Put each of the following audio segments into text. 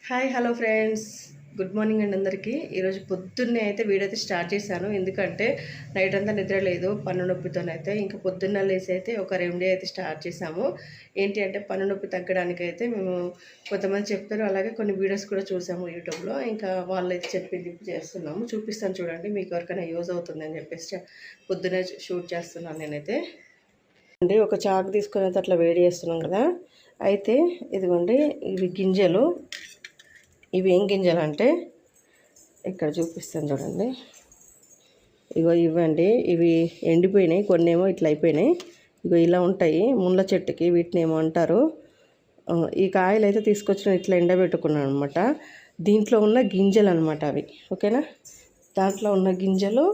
Hi hello friends, good morning అండి అందరికీ. ఈరోజు పొద్దున్నే అయితే వీడియో అయితే స్టార్ట్ చేశాను. ఎందుకంటే నైట్ అంతా నిద్ర లేదు పన్ను నొప్పితోనైతే. ఇంకా పొద్దున్న లేసి అయితే ఒక రెమెడీ అయితే స్టార్ట్ చేశాము. ఏంటి అంటే పన్ను నొప్పి తగ్గడానికి అయితే మేము కొంతమంది చెప్తారు, అలాగే కొన్ని వీడియోస్ కూడా చూసాము యూట్యూబ్లో. ఇంకా వాళ్ళైతే చెప్పింది చేస్తున్నాము. చూపిస్తాను చూడండి, మీకు ఎవరికైనా యూజ్ అవుతుందని చెప్పేసి పొద్దున్నే షూట్ చేస్తున్నాను నేనైతే. అండి ఒక చాకు తీసుకుని అయితే అట్లా వేడి చేస్తున్నాం కదా. అయితే ఇదిగోండి, ఇవి గింజలు. ఇవి ఏం గింజలు అంటే ఇక్కడ చూపిస్తాను చూడండి. ఇగో ఇవ్వండి, ఇవి ఎండిపోయినాయి, కొన్ని ఏమో ఇట్లా అయిపోయినాయి. ఇగో ఇలా ఉంటాయి ముళ్ళ చెట్టుకి, వీటిని ఏమో అంటారు. ఈ కాయలు అయితే తీసుకొచ్చిన ఇట్లా ఎండబెట్టుకున్నాను అనమాట. దీంట్లో ఉన్న గింజలు అనమాట అవి, ఓకేనా. దాంట్లో ఉన్న గింజలు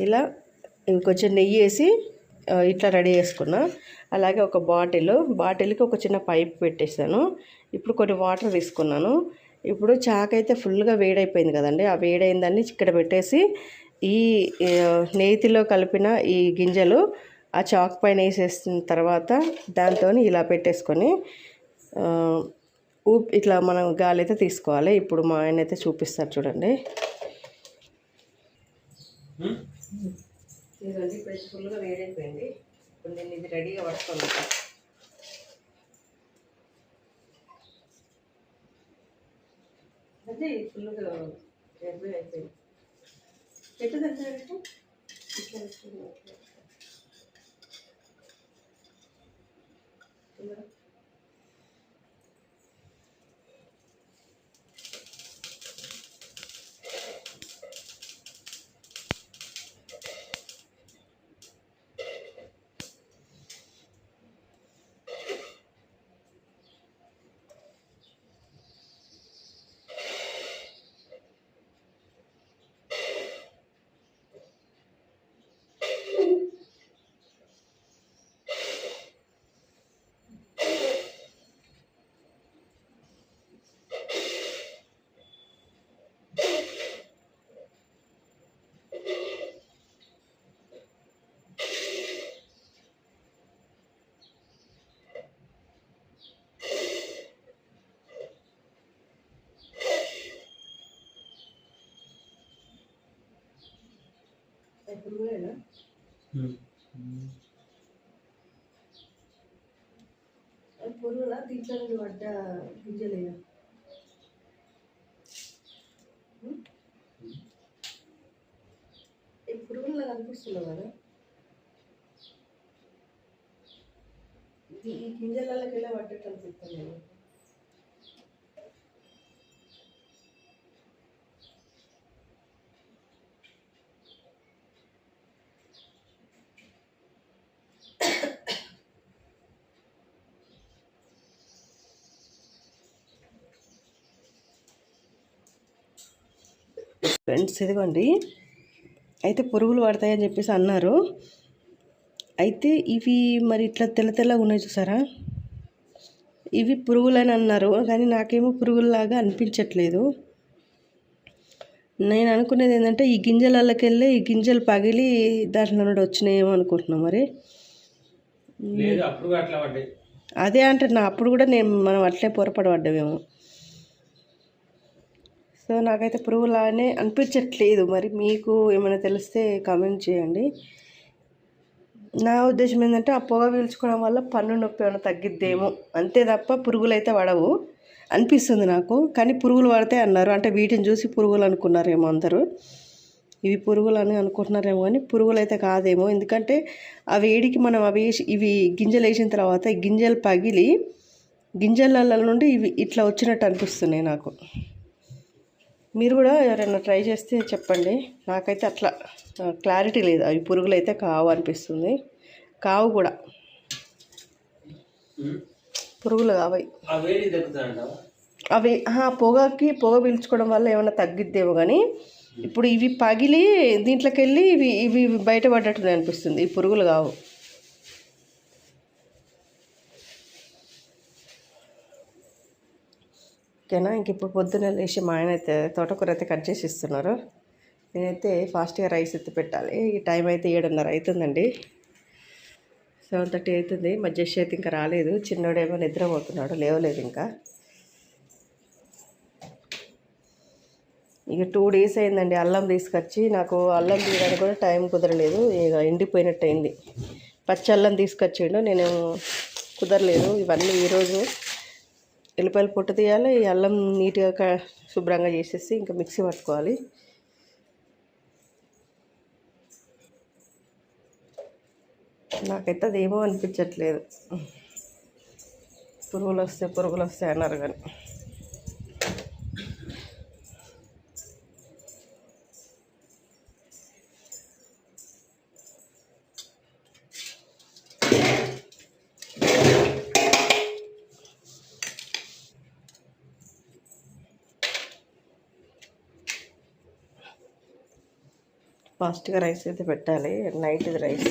ఇలా కొంచెం నెయ్యి వేసి ఇట్లా రెడీ చేసుకున్నా. అలాగే ఒక బాటిల్కి ఒక చిన్న పైప్ పెట్టేసాను. ఇప్పుడు కొన్ని వాటర్ తీసుకున్నాను. ఇప్పుడు చాకు అయితే ఫుల్గా వేడైపోయింది కదండి. ఆ వేడైన దాన్ని ఇక్కడ పెట్టేసి ఈ నేతిలో కలిపిన ఈ గింజలు ఆ చాకు పైన వేసేసిన తర్వాత దాంతో ఇలా పెట్టేసుకొని ఇట్లా మనం గాలి అయితే తీసుకోవాలి. ఇప్పుడు మా ఆయన అయితే చూపిస్తారు చూడండి. ఇదండి ఇప్పుడు ఫుల్గా వేడైపోయింది. ఇప్పుడు నేను ఇది రెడీగా పట్టుకోవాలి. అంటే ఫుల్గా రెడీ అయిపోయింది. చెట్టు దగ్గర ఇట్లా పురుగులేనా? పురుగులా దీంట్లో నుండి పడ్డ గింజలేనా? ఈ పురుగులా కనిపిస్తున్నావు కదా, ఈ గింజలకి ఎలా పడ్డట్టు అనిపిస్తాను నేను. ఫ్రెండ్స్ ఇదిగోండి, అయితే పురుగులు పడతాయని చెప్పేసి అన్నారు. అయితే ఇవి మరి ఇట్లా తెల్ల తెల్లగా ఉన్నాయి చూసారా, ఇవి పురుగులని అన్నారు. కానీ నాకేమో పురుగుల్లాగా అనిపించట్లేదు. నేను అనుకునేది ఏంటంటే ఈ గింజలకి వెళ్ళి ఈ గింజలు పగిలి దాంట్లో నుండి వచ్చినాయేమో అనుకుంటున్నాం. మరి అదే అంటే నా అప్పుడు కూడా మనం అట్లే పొరపడి పడ్డామేమో. సో నాకైతే పురుగులాగానే అనిపించట్లేదు. మరి మీకు ఏమైనా తెలిస్తే కామెంట్ చేయండి. నా ఉద్దేశం ఏంటంటే ఆ పొగ పీల్చుకోవడం వల్ల పన్ను నొప్పి ఏమైనా తగ్గిద్దేమో, అంతే తప్ప పురుగులు అయితే పడవు అనిపిస్తుంది నాకు. కానీ పురుగులు పడతాయి అన్నారు, అంటే వీటిని చూసి పురుగులు అనుకున్నారేమో అందరూ. ఇవి పురుగులు అని అనుకుంటున్నారేమో, కానీ పురుగులు అయితే కాదేమో. ఎందుకంటే ఆ వేడికి మనం ఇవి గింజలు వేసిన తర్వాత ఈ గింజలు పగిలి గింజల నుండి ఇవి ఇట్లా వచ్చినట్టు అనిపిస్తున్నాయి నాకు. మీరు కూడా ఎవరైనా ట్రై చేస్తే చెప్పండి. నాకైతే అట్లా క్లారిటీ లేదు. అవి పురుగులు అయితే కావు అనిపిస్తుంది. కావు కూడా, పురుగులు కావాలి అవి. పొగ పీల్చుకోవడం వల్ల ఏమైనా తగ్గిద్దేమో. కానీ ఇప్పుడు ఇవి పగిలి దీంట్లోకి వెళ్ళి ఇవి ఇవి బయటపడ్డట్టు అనిపిస్తుంది. ఈ పురుగులు కావు. ఓకేనా. ఇంక ఇప్పుడు పొద్దున్న లేచి మా ఆయన అయితే తోటకూర అయితే కట్ చేసి ఇస్తున్నారు. నేనైతే ఫాస్ట్గా రైస్ ఎత్తి పెట్టాలి. ఈ టైం అయితే 7:30 అవుతుందండి. 7:30 అవుతుంది. మా జస్ట్ అయితే ఇంకా రాలేదు. చిన్నోడేమో నిద్రపోతున్నాడు, లేవలేదు ఇంకా. ఇక 2 డేస్ అయిందండి అల్లం తీసుకొచ్చి. నాకు అల్లం తీయడానికి కూడా టైం కుదరలేదు, ఇక ఎండిపోయినట్టు అయింది. పచ్చి అల్లం తీసుకొచ్చిండు, నేను కుదరలేదు. ఇవన్నీ ఈరోజు ఎల్లిపాయలు పొట్టు తీయాలి, ఈ అల్లం నీట్గా శుభ్రంగా చేసేసి ఇంకా మిక్సీ పట్టుకోవాలి. నాకైతే అదేమో అనిపించట్లేదు. పురుగులు వస్తాయి అన్నారు కానీ ఫాస్ట్గా రైస్ అయితే పెట్టాలి. నైట్ ఇది రైస్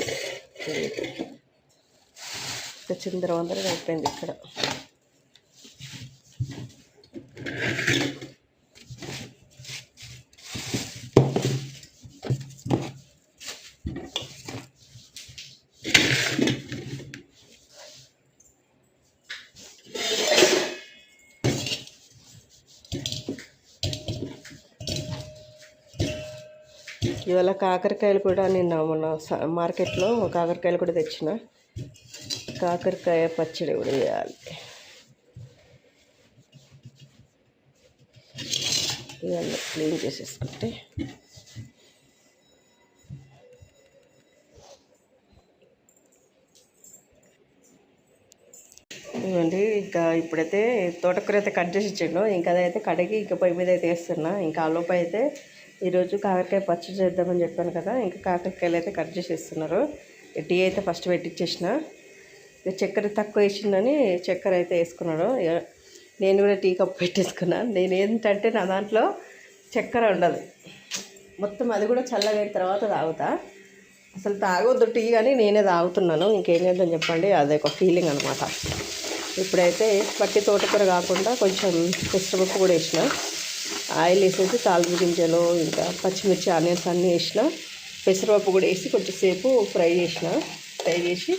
తెచ్చిన తర్వాత అయిపోయింది ఇక్కడ. ఇవాళ కాకరకాయలు కూడా నిన్న మొన్న మార్కెట్లో కాకరకాయలు కూడా తెచ్చిన. కాకరకాయ పచ్చడి కూడా వేయాలి. ఇవన్నీ క్లీన్ చేసేసుకుంటే ఇవ్వండి. ఇంకా ఇప్పుడైతే తోటకూర అయితే కట్ చేసి ఇచ్చిండు. ఇంకా అదైతే కడిగి ఇంకా పొయ్యి మీద అయితే వేస్తున్నా. ఇంకా ఆలోపు అయితే ఈరోజు కాకరకాయ పచ్చడి చేద్దామని చెప్పాను కదా, ఇంకా కాకరకాయలు అయితే కట్ చేసి ఇస్తున్నారు. టీ అయితే ఫస్ట్ పెట్టించేసిన. ఇక చక్కెర తక్కువ వేసిందని చక్కెర అయితే వేసుకున్నాడు. నేను కూడా టీ కప్ పెట్టేసుకున్నాను. నేను ఏంటంటే నా దాంట్లో చక్కెర ఉండదు, మొత్తం అది కూడా చల్లగా అయిన తర్వాత తాగుతా. అసలు తాగొద్దు టీ, కానీ నేనే తాగుతున్నాను. ఇంకేం చేద్దాం చెప్పండి, అదే ఒక ఫీలింగ్ అనమాట. ఇప్పుడైతే పట్టి తోటకూర కాకుండా కొంచెం పెసరపప్పు కూడా వేసిన, ఆయిల్ వేసేసి తాలింపు గింజలు ఇంకా పచ్చిమిర్చి ఆనియన్స్ అన్నీ వేసిన, పెసరపప్పు కూడా వేసి కొంచెం సేపు ఫ్రై చేసి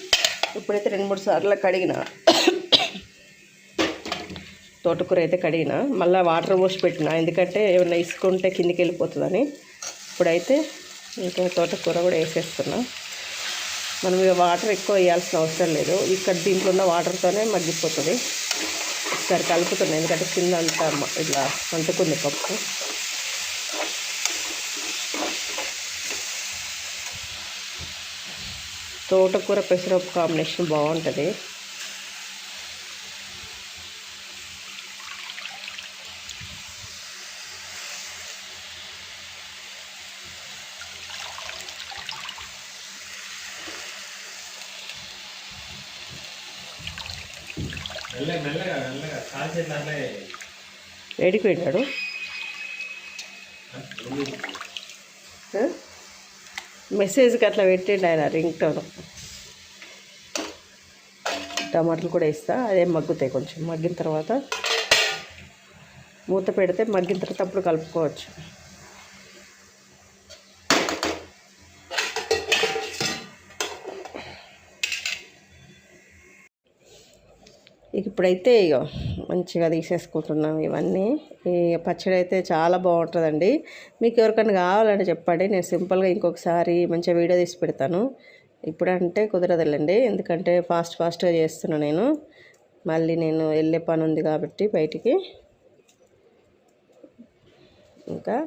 ఇప్పుడైతే 2-3 సార్లు కడిగిన తోటకూర అయితే కడిగిన. మళ్ళీ వాటర్ పోసి పెట్టిన, ఎందుకంటే ఏమైనా ఇసుకుంటే కిందికి వెళ్ళిపోతుందని. ఇప్పుడైతే ఇంకా తోటకూర కూడా వేసేస్తున్నా. మనం ఇక వాటర్ ఎక్కువ వేయాల్సిన అవసరం లేదు, ఇక్కడ దీంట్లో ఉన్న వాటర్తోనే మగ్గిపోతుంది. ఒకసారి కలుపుతున్నాయి, ఎందుకంటే కింద అంతా ఇట్లా అంటుకుంది పప్పు. తోటకూర పెసరపప్పు కాంబినేషన్ బాగుంటుంది. ఏడికి పెట్టాడు మెసేజ్కి అట్లా పెట్టిండు ఆయన రింగ్ టోన్. టమాటాలు కూడా వేస్తా, అదే మగ్గుతాయి. కొంచెం మగ్గిన తర్వాత మూత పెడితే మగ్గిన తర్వాత అప్పుడు కలుపుకోవచ్చు. ఇప్పుడైతే ఇక మంచిగా తీసేసుకుంటున్నాం ఇవన్నీ. ఈ పచ్చడి అయితే చాలా బాగుంటుందండి. మీకు ఎవరికైనా కావాలంటే చెప్పండి, నేను సింపుల్గా ఇంకొకసారి మంచిగా వీడియో తీసి పెడతాను. ఇప్పుడంటే కుదరదులేండి, ఎందుకంటే ఫాస్ట్గా చేస్తున్నాను నేను. మళ్ళీ నేను వెళ్ళే పని ఉంది కాబట్టి బయటికి. ఇంకా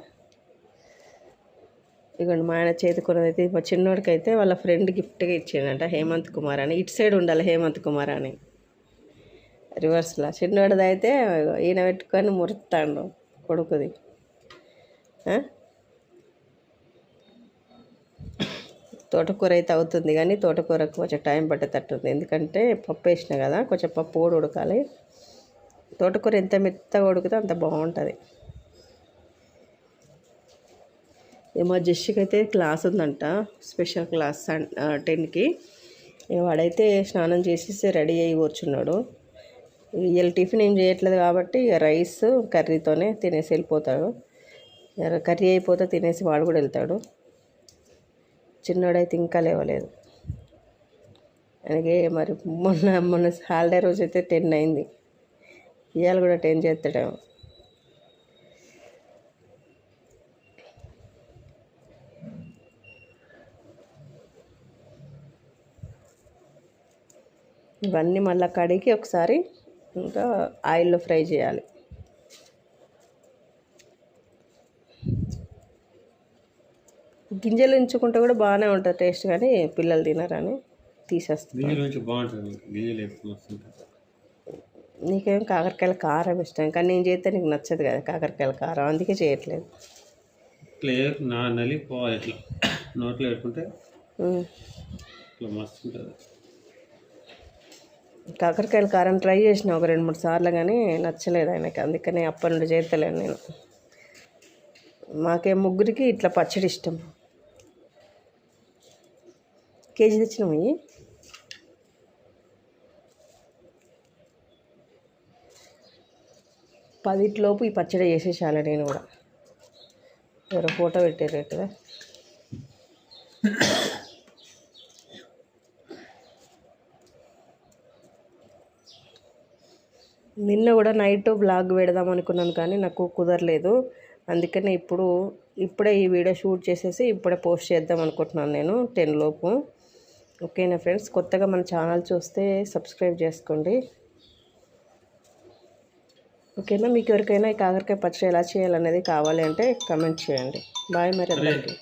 ఇదిగోండి మా ఆయన చేతికొన్నదైతే మా చిన్నోడికి అయితే వాళ్ళ ఫ్రెండ్ గిఫ్ట్గా ఇచ్చాడంట, హేమంత్ కుమార్ అని. ఇటు సైడ్ ఉండాలి హేమంత్ కుమార్ అని, రివర్స్లో. చిన్నోడిది అయితే ఈయన పెట్టుకొని మురుతాడు కొడుకుది. తోటకూర అయితే అవుతుంది, కానీ తోటకూరకు కొంచెం టైం పట్టేటట్టుంది, ఎందుకంటే పప్పు వేసిన కదా, కొంచెం పప్పు కూడా ఉడకాలి. తోటకూర ఎంత మెత్తగా ఉడికితే అంత బాగుంటుంది. మా జస్టికి అయితే క్లాస్ ఉందంట, స్పెషల్ క్లాస్ 10కి. వాడైతే స్నానం చేసేసి రెడీ అయ్యి కూర్చున్నాడు. వీళ్ళు టిఫిన్ ఏం చేయట్లేదు కాబట్టి రైస్ కర్రీతోనే తినేసి వెళ్ళిపోతాడు. కర్రీ అయిపోతే తినేసి వాడు కూడా వెళ్తాడు. చిన్నోడైతే ఇంకా లేవలేదు. అలాగే మరి మొన్న హాలిడే రోజు అయితే 10 అయింది, ఇవాళ కూడా 10 చేస్తాడేమో. ఇవన్నీ మళ్ళీ కడిగి ఒకసారి ఇంకా ఆయిల్లో ఫ్రై చేయాలి. గింజలు ఉంచుకుంటే కూడా బాగానే ఉంటుంది టేస్ట్, కానీ పిల్లలు తినరని తీసేస్తాను. నీకేం కాకరకాయల కారం ఇష్టం, కానీ నేను చేస్తే నీకు నచ్చదు కదా కాకరకాయల కారం, అందుకే చేయట్లేదు. నోట్లో పెట్టుకుంటే మస్తు ఉంటుంది. కాకరకాయల కారం ట్రై చేసిన ఒక 2-3 సార్లు, కానీ నచ్చలేదు ఆయనకి, అందుకని అప్పటి నుండి చేస్తలేను నేను. మాకే ముగ్గురికి ఇట్లా పచ్చడి ఇష్టం. కేజీ తెచ్చినాము. 10 ఈ పచ్చడి చేసేసాను నేను కూడా. ఎవరో ఫోటో పెట్టారు కదా. నిన్న కూడా నైట్ బ్లాగ్ పెడదాం అనుకున్నాను, కానీ నాకు కుదరలేదు. అందుకని ఇప్పుడే ఈ వీడియో షూట్ చేసేసి ఇప్పుడే పోస్ట్ చేద్దాం అనుకుంటున్నాను నేను 10 లోపు. ఓకేనా ఫ్రెండ్స్, కొత్తగా మన ఛానల్ చూస్తే సబ్స్క్రైబ్ చేసుకోండి. ఓకేనా, మీకు ఎవరికైనా ఈ కాకరకాయ పచ్చడి ఎలా చేయాలనేది కావాలి అంటే కామెంట్ చేయండి. బాయ్ మరి అందరికీ.